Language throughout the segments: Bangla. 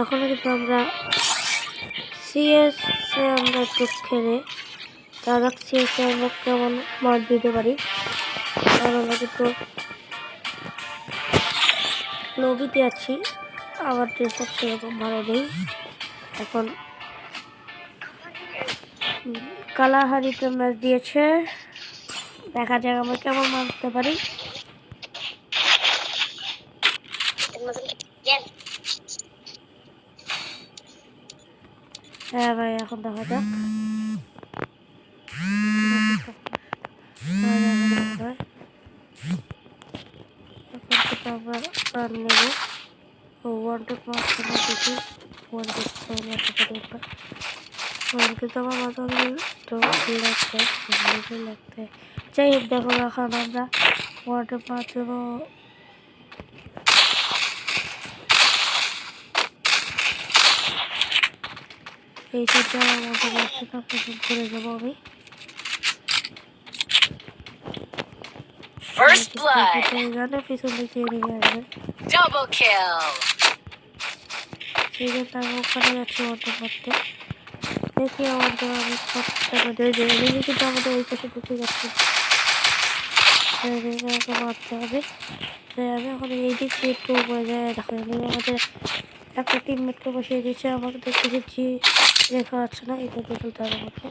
এখন কিন্তু আমরা সিএস আমরা একটু খেলে তারা সিএসে আমরা কেমন মার দিতে পারি। আর আমরা কিন্তু লবিতে আছি, আমার ড্রেসআপ সেরকম ভালো নেই। এখন কালাহারিতে ম্যাচ দিয়েছে, দেখা যাক আমরা কেমন মারতে পারি। হ্যাঁ ভাই, এখন দেখা যাক। আমরা রান নেব। ওয়ার্ল্ড মাছ দেখি কিন্তু আমার মাথা লাগতে যাই হোক। দেখো এখন আমরা ওয়ার্ল্ড মাছ এই সাইডটা আমাদের রাস্তাটা পছন্দ করে যাবো আমি। First blood. জানে পিছন দিকে এদিকে আসবে। Double kill. সেই জন্য আমি ওখানে যাচ্ছি ওয়ার্ল্ড মারতে। দেখি আমাদের আমি কতটা কিন্তু আমাদের ওই পাশে ঢুকে যাচ্ছি, মারতে হবে। আমি এখন এই দিক দিয়ে একটু উপরে যায়। দেখো আমাদের একটা টিমমেটকে বসিয়ে দিয়েছে, আমাকে দেখেছি দেখা যাচ্ছে না, এটা দিয়ে খেলতে হবে আমাকে।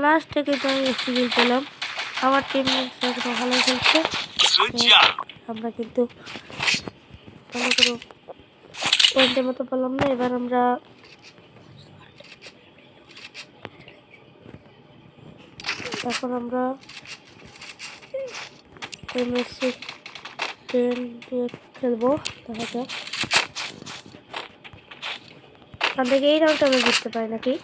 লাস্ট থেকে তো আমি স্কিল পেলাম, আমার টিম ভালো খেলছে। আমরা কিন্তু ভালো করে পয়েন্টের মতো পেলাম না। এবার আমরা এখন আমরা এমএসসি 10 দিয়ে খেলবো, দেখা যাক এখান থেকে এই রাউন্ডটা আমরা জিততে পারি নাকি।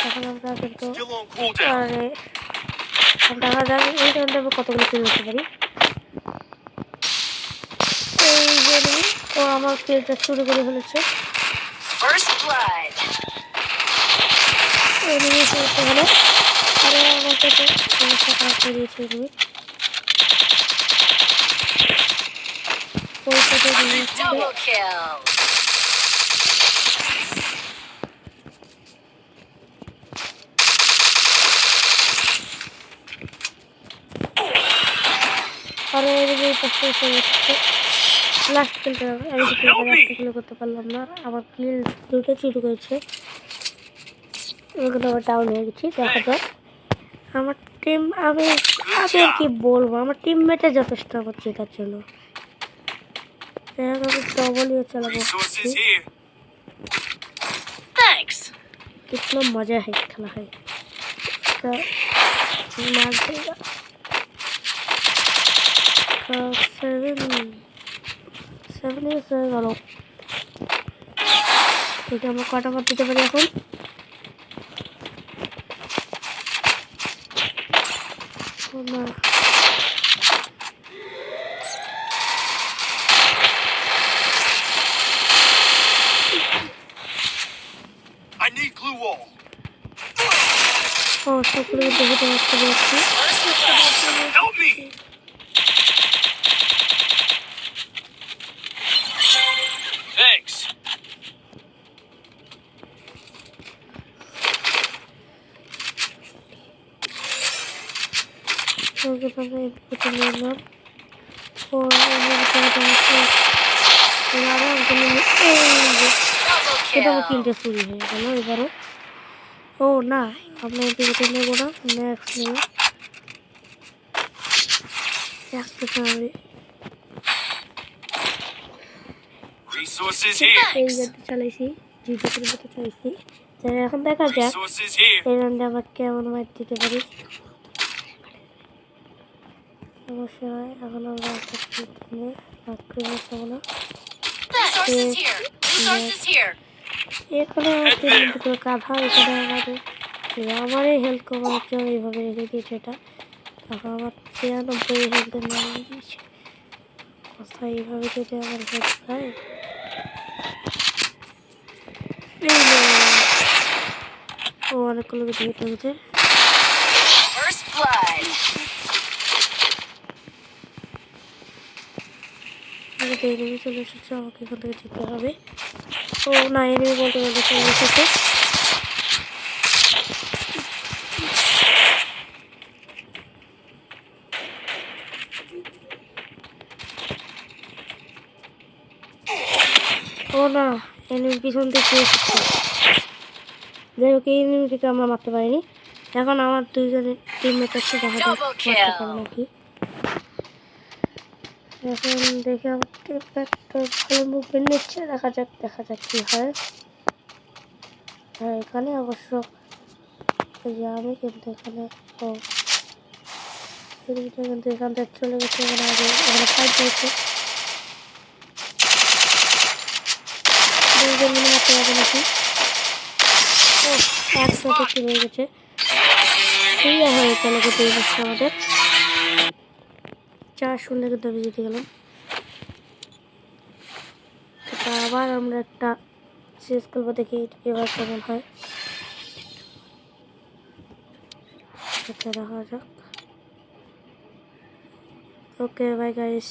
এখন আমরা কিন্তু দেখা যাক এই রাউন্ডে আমরা কতগুলো কিল করতে পারি। এই যে ও আমার কিলটা শুরু করে ফেলেছে। হলো আরে আমার কাছে সমস্যা খারাপ করে দিয়েছে তুমি। Double kill. আরে এই পাশে এসে গেছে। লাস্ট কিলটা আমি কিল করতে পারলাম না, আমার কিল দুটো চুরি করেছে। ওখানে আবার ডাউন হয়ে গেছি। দেখা যাক আমার টিম, আমি আর কি বলবো, আমার টিমমেটে যথেষ্ট আমার জেতার জন্য। আমি ডবল ইয়ে চালাবো, कितना मजा है खेला है इसका। मार देगा 7 years হয়ে গেল। ঠিক আমরা কটা মার দিতে পারি এখন। না I need glue wall. ও সকলে দেখতে পাচ্ছি। Help me. Thanks. ওকে পাবে একটু নিলাম। ও এটা আমার কিলটা চুরি হয়ে গেল এবারও। ও না, আমরা এদিকে নেবো না, নেক্সট নেব। এই গাড়ি চালাইছি, জিপের মতো চালাইছি। এখন দেখা যাক এই রাউন্ডে আমরা কেমন মার দিতে পারি। অবশ্যই এখন আমরা এখানে কাঁধা, এখানে আমাদের আমারই হেল্প করার জন্য এইভাবে রেখে দিয়েছে এটা। এখন আমার 93 হেলথে নিয়ে দিয়েছে। কোথায় এইভাবে যদি আমার হেল্প পায় ও অনেকগুলো কিছু হেঁটে গেছে। First blood. এনিমি চলে এসেছে, আমাকে এখান থেকে যেতে হবে। ও না, এনিমি বলতে বলতে চলে এসেছে। ও না, এনিমি পিছন থেকে এসেছে। যাই হোক, এই এনিমিটিকে আমরা মারতে পারিনি। এখন আমার দুইজনের টিমমেট আছে, দেখা যাক মারতে পারে নাকি। এখন দেখে আমার টিমমেটটা ভালো মুভমেন্ট নিচ্ছে, দেখা যাক কি হয়। হ্যাঁ, এখানে অবশ্য এই যে আমি কিন্তু এখানে এনিমিটা কিন্তু এখান থেকে চলে গেছে। এখানে ফাইট হয়েছে, দুইজন মিলে মারতে পারবে নাকি। ও একসাথে কি হয়ে গেছে, ক্লিয়ার হয়ে গেল কিন্তু এই ম্যাচটা আমাদের 4-0 কিন্তু আমি জিতে গেলাম। তো আবার আমরা একটা শেষ করবো, দেখি এবার কেমন হয়। দেখা যাক। Okay bye guys.